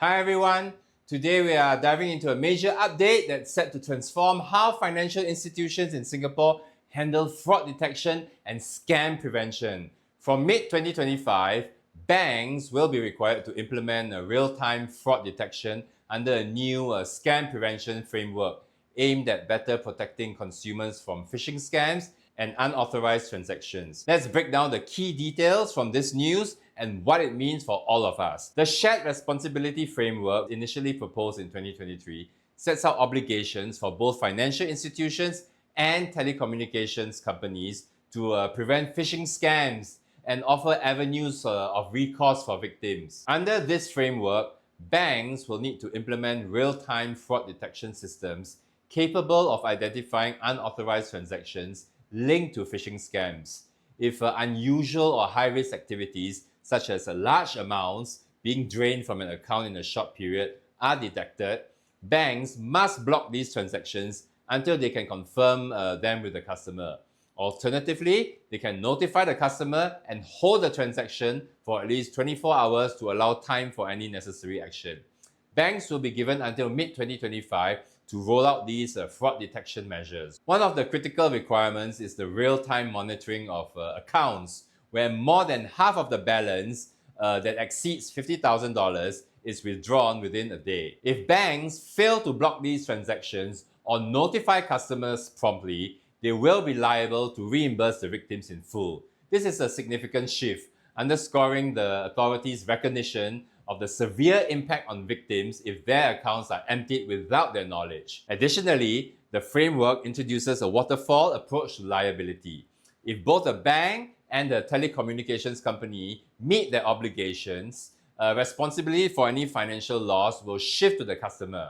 Hi everyone, today we are diving into a major update that's set to transform how financial institutions in Singapore handle fraud detection and scam prevention. From mid-2025, banks will be required to implement a real-time fraud detection under a new scam prevention framework aimed at better protecting consumers from phishing scams and unauthorized transactions. Let's break down the key details from this news and what it means for all of us. The Shared Responsibility Framework, initially proposed in 2023, sets out obligations for both financial institutions and telecommunications companies to prevent phishing scams and offer avenues of recourse for victims. Under this framework, banks will need to implement real-time fraud detection systems capable of identifying unauthorized transactions linked to phishing scams. If unusual or high-risk activities such as large amounts being drained from an account in a short period are detected, banks must block these transactions until they can confirm them with the customer. Alternatively, they can notify the customer and hold the transaction for at least 24 hours to allow time for any necessary action. Banks will be given until mid-2025 to roll out these fraud detection measures. One of the critical requirements is the real-time monitoring of accounts, where more than half of the balance that exceeds $50,000 is withdrawn within a day. If banks fail to block these transactions or notify customers promptly, they will be liable to reimburse the victims in full. This is a significant shift, underscoring the authorities' recognition of the severe impact on victims if their accounts are emptied without their knowledge. Additionally, the framework introduces a waterfall approach to liability. If both a bank and the telecommunications company meet their obligations, responsibility for any financial loss will shift to the customer.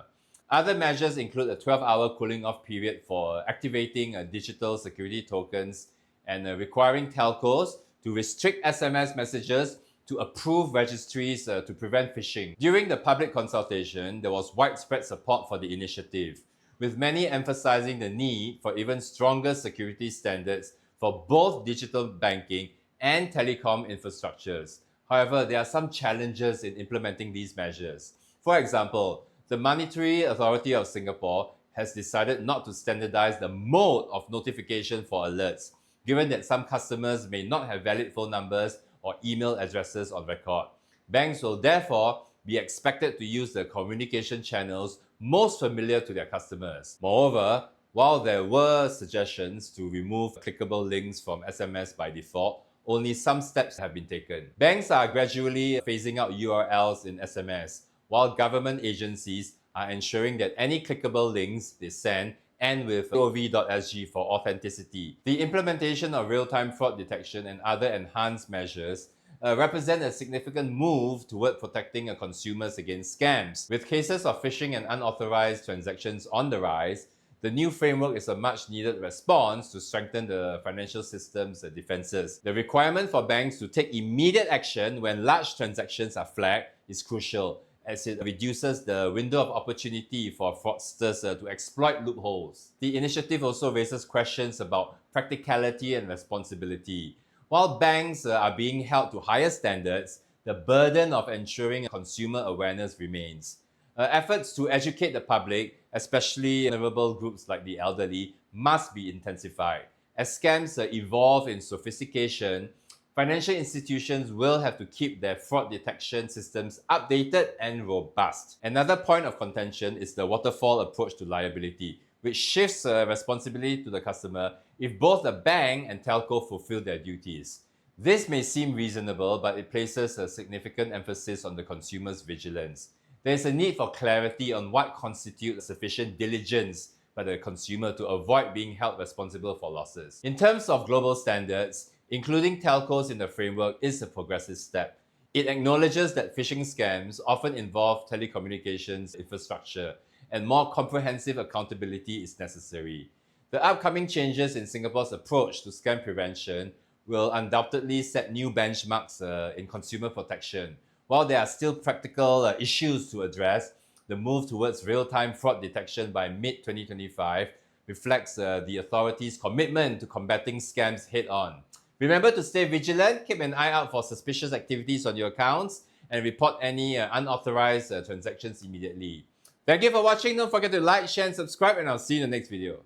Other measures include a 12-hour cooling-off period for activating digital security tokens and requiring telcos to restrict SMS messages to approve registries to prevent phishing. During the public consultation, there was widespread support for the initiative, with many emphasizing the need for even stronger security standards for both digital banking and telecom infrastructures. However, there are some challenges in implementing these measures. For example, the Monetary Authority of Singapore has decided not to standardize the mode of notification for alerts, given that some customers may not have valid phone numbers or email addresses on record. Banks will therefore be expected to use the communication channels most familiar to their customers. Moreover, while there were suggestions to remove clickable links from SMS by default, only some steps have been taken. Banks are gradually phasing out URLs in SMS, while government agencies are ensuring that any clickable links they send end with gov.sg for authenticity. The implementation of real-time fraud detection and other enhanced measures represent a significant move toward protecting consumers against scams. With cases of phishing and unauthorized transactions on the rise, the new framework is a much-needed response to strengthen the financial system's defenses. The requirement for banks to take immediate action when large transactions are flagged is crucial, as it reduces the window of opportunity for fraudsters to exploit loopholes. The initiative also raises questions about practicality and responsibility. While banks are being held to higher standards, the burden of ensuring consumer awareness remains. Efforts to educate the public, especially vulnerable groups like the elderly, must be intensified. As scams evolve in sophistication, financial institutions will have to keep their fraud detection systems updated and robust. Another point of contention is the waterfall approach to liability, which shifts responsibility to the customer if both the bank and telco fulfill their duties. This may seem reasonable, but it places a significant emphasis on the consumer's vigilance. There is a need for clarity on what constitutes sufficient diligence by the consumer to avoid being held responsible for losses. In terms of global standards, including telcos in the framework is a progressive step. It acknowledges that phishing scams often involve telecommunications infrastructure, and more comprehensive accountability is necessary. The upcoming changes in Singapore's approach to scam prevention will undoubtedly set new benchmarks in consumer protection. While there are still practical issues to address, the move towards real-time fraud detection by mid-2025 reflects the authorities' commitment to combating scams head-on. Remember to stay vigilant, keep an eye out for suspicious activities on your accounts, and report any unauthorized transactions immediately. Thank you for watching. Don't forget to like, share, and subscribe, and I'll see you in the next video.